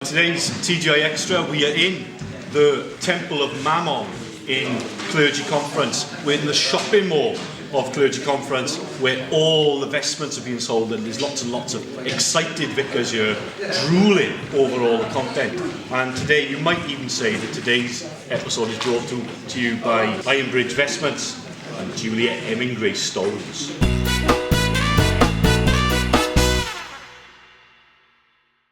Today's TGI Extra, we are in the Temple of Mammon in Clergy Conference. We're in the shopping mall of Clergy Conference where all the vestments are being sold, and there's lots and lots of excited vicars here drooling over all the content. And today, you might even say that today's episode is brought to you by Ironbridge Vestments and Juliet Hemingway Stones.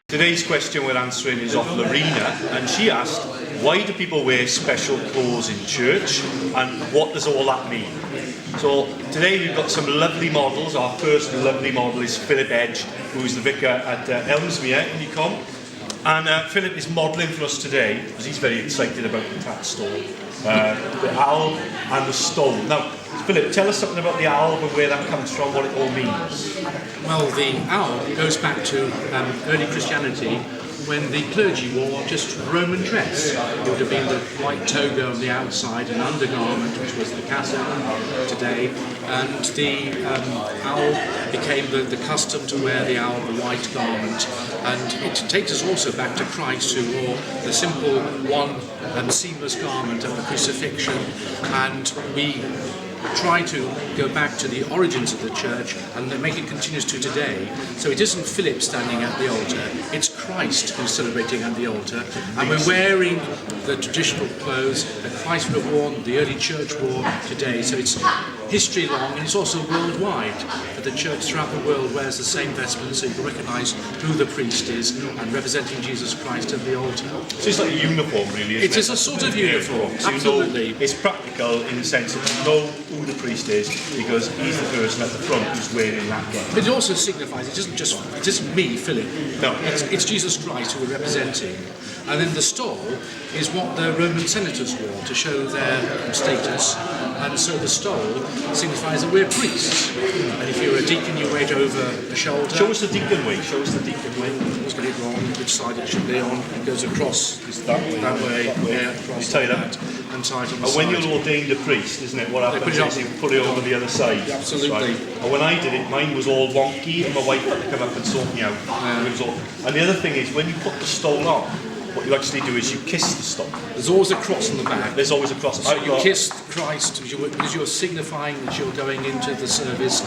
Today's question we're answering is off Lorena, and she asked, why do people wear special clothes in church, and what does all that mean? So today we've got some lovely models. Our first lovely model is Philip Edge, who's the vicar at Elmsmere in Ecom. And Philip is modelling for us today because he's very excited about the tat stole, the owl and the stole. Now, Philip, tell us something about the owl and where that comes from, what it all means. Well, the owl goes back to early Christianity, when the clergy wore just Roman dress. It would have been the white toga on the outside, an undergarment, which was the cassock today, and the owl became the custom to wear the owl, the white garment. And it takes us also back to Christ, who wore the simple one seamless garment of the crucifixion, and we try to go back to the origins of the church and make it continuous to today. So it isn't Philip standing at the altar, it's Christ who's celebrating at the altar, and we're wearing the traditional clothes that Christ would have worn, the early church wore today. So it's history long, and it's also worldwide, that the church throughout the world wears the same vestments, so you can recognise who the priest is and representing Jesus Christ at the altar. So it's like a uniform, really, isn't it? It is a sort of uniform, so absolutely. You know, it's practical in the sense that you know who the priest is because he's the person at the front who's wearing that garment. But it also signifies it isn't me, Philip. No. It's Jesus Christ who we're representing. And then the stole is what the Roman senators wore to show their status. And so the stole signifies that we're priests. And if you're a deacon, you wear it over the shoulder. Show us the deacon way. Show us the deacon way. Let's get it wrong. Which side it should be on? It goes across that way. That way. Yeah, across tie that. And tie it on the and when side. you're ordained a priest, isn't it? What happens is you put it over the other side. Yeah, absolutely. Right. And when I did it, mine was all wonky, and my wife had to come up and sort me out. It was all... And the other thing is, when you put the stole on, what you actually do is you kiss the stole. There's always a cross on the back. There's always a cross. So you kiss Christ because you're signifying that you're going into the service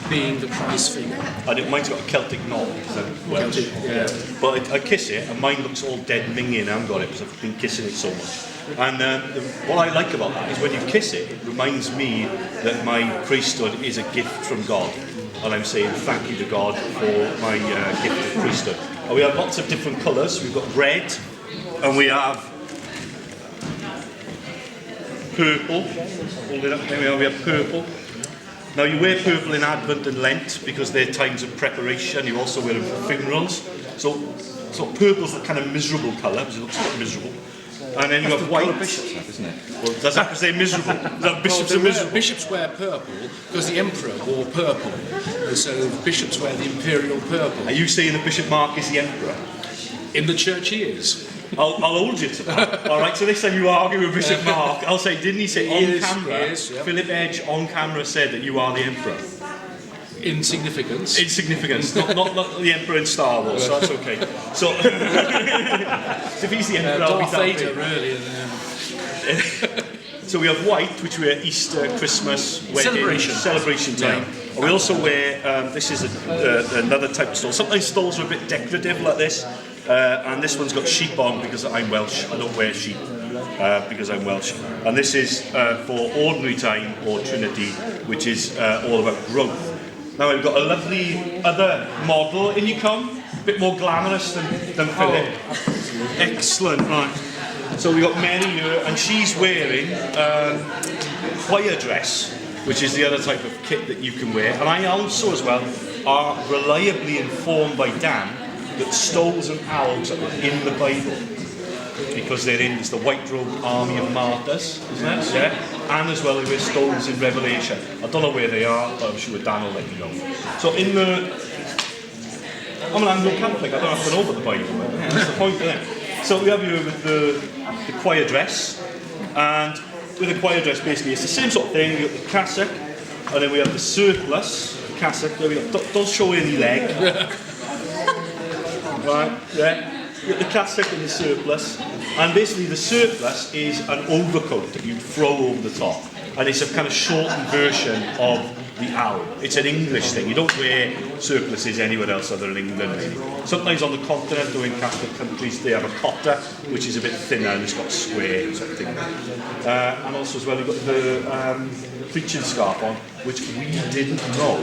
being the Christ figure. And mine's got a Celtic knot. Celtic, yeah. But I kiss it, and mine looks all dead minging, and I haven't got it because I've been kissing it so much. And what I like about that is when you kiss it, it reminds me that my priesthood is a gift from God. And I'm saying thank you to God for my gift of priesthood. And we have lots of different colours. We've got red, and we have purple. Hold it up, there we are, we have purple. Now you wear purple in Advent and Lent because they're times of preparation. You also wear them for funerals. So purple's the kind of miserable colour, because it looks quite miserable. And then you have white. Bishops have, isn't it? Well, does that say miserable? Bishops are miserable. Bishops wear purple because the emperor wore purple, and so bishops wear the imperial purple. Are you saying that Bishop Mark is the emperor? In the church he is. I'll hold you to that. All right, so next time you argue with Bishop Mark, I'll say, didn't he say on camera, yeah. Philip Edge on camera said that you are the emperor? Insignificance. Insignificance, not the emperor in Star Wars, so that's okay. So if he's the emperor, I'll be Darth Vader, really. So we have white, which we wear Easter, Christmas, wedding, celebration time. Yeah. And we also wear, this is another type of stole. Sometimes stoles are a bit decorative like this. And this one's got sheep on because I'm Welsh. I don't wear sheep because I'm Welsh. And this is for ordinary time or Trinity, which is all about growth. Now we've got a lovely other model in Ecom, a bit more glamorous than Philip. Oh, excellent, right. So we've got Mary here, and she's wearing choir dress, which is the other type of kit that you can wear. And I also, as well, are reliably informed by Dan that stoles and owls are in the Bible because it's the white robed army of martyrs, isn't it? Yeah. And as well, we're stoles in Revelation. I don't know where they are, but I'm sure Dan will let you know. So I'm an Anglo-Catholic. I don't have to know about the Bible. Yeah, that's the point, isn't it? So we have here with the choir dress, and with the choir dress, basically, it's the same sort of thing. We have the cassock, and then we have the surplice, the cassock. There we go. Don't show any leg. Right, yeah. You've got the cassock and the surplice, and basically the surplice is an overcoat that you throw over the top, and it's a kind of shortened version of the owl. It's an English thing. You don't wear surplices anywhere else other than England, really. Sometimes on the continent or in Catholic countries they have a cotta, which is a bit thinner and it's got a square sort of thing. And also as well you've got the preaching scarf on, which we didn't know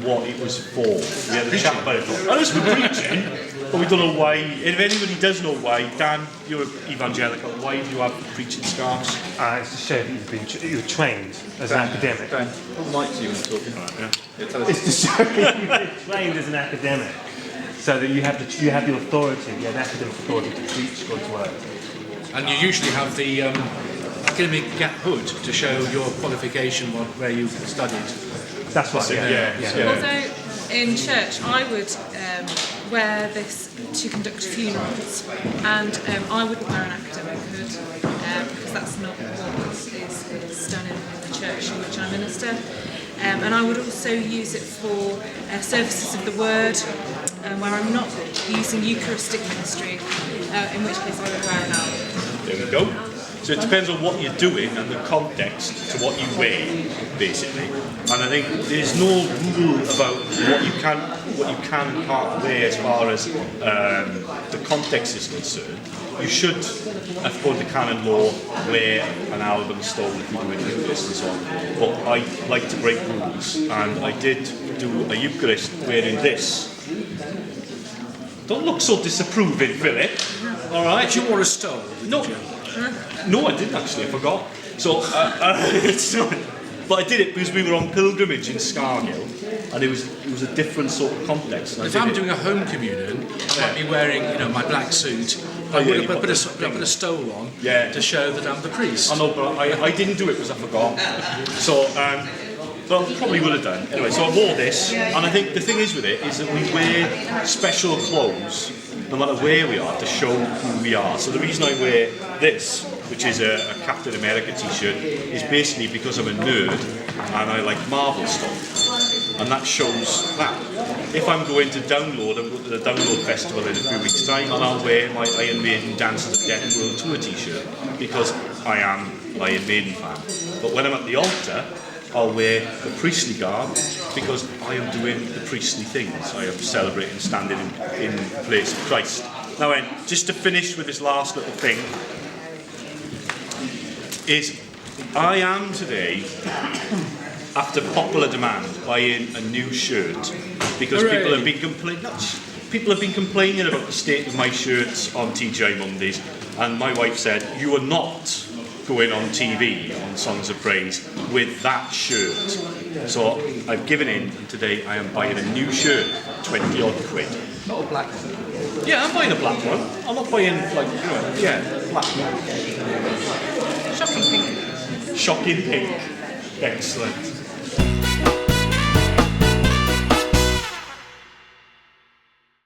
what it was for. We had a chat about it. And it's for preaching, but we don't know why. If anybody does know why, Dan, you're evangelical, why do you have preaching scarves? It's to show that you're trained as an academic. What mics are you talking about? Yeah. It's to show that you've been trained as an academic, so that you have the authority, the academic authority to preach God's word. And you usually have the academic hood to show your qualification, where you've studied. That's right. Yeah. Although in church I would wear this to conduct funerals, and I wouldn't wear an academic hood because that's not what is done in the church in which I minister. And I would also use it for services of the word, where I'm not using Eucharistic ministry, in which case I would wear an owl. There we go. So it depends on what you're doing and the context to what you wear, basically. And I think there's no rule about what you can and can't wear as far as the context is concerned. You should, according to canon law, wear an album stole if you're doing Eucharist and so on. But I like to break rules, and I did do a Eucharist wearing this. Don't look so disapproving, Philip. All right. But you wore a stole. No, I didn't actually. I forgot. So, but I did it because we were on pilgrimage in Scargill, and it was a different sort of context. If I'm doing a home communion, I might be wearing, my black suit. I would have put a stole on to show that I'm the priest. I know, but I didn't do it because I forgot. So, well, probably would have done. Anyway, so I wore this, and I think the thing is with it is that we wear special clothes no matter where we are to show who we are. So the reason I wear this, which is a Captain America t-shirt, is basically because I'm a nerd and I like Marvel stuff. And that shows that. If I'm going to Download, I'm going to the Download Festival in a few weeks' time, and I'll wear my Iron Maiden Dances of Death World Tour t-shirt because I am an Iron Maiden fan. But when I'm at the altar, I'll wear the priestly garb because I am doing the priestly things. I am celebrating, standing in place of Christ. Now then, just to finish with this last little thing, is I am today, after popular demand, buying a new shirt because people have been complaining about the state of my shirts on TGI Mondays, and my wife said, "You are not going on TV on Songs of Praise with that shirt." So I've given in, and today I am buying a new shirt, 20 odd quid. Not a black one. Yeah, I'm buying a black one. I'm not buying black one. Shocking pink. Shocking pink. Excellent.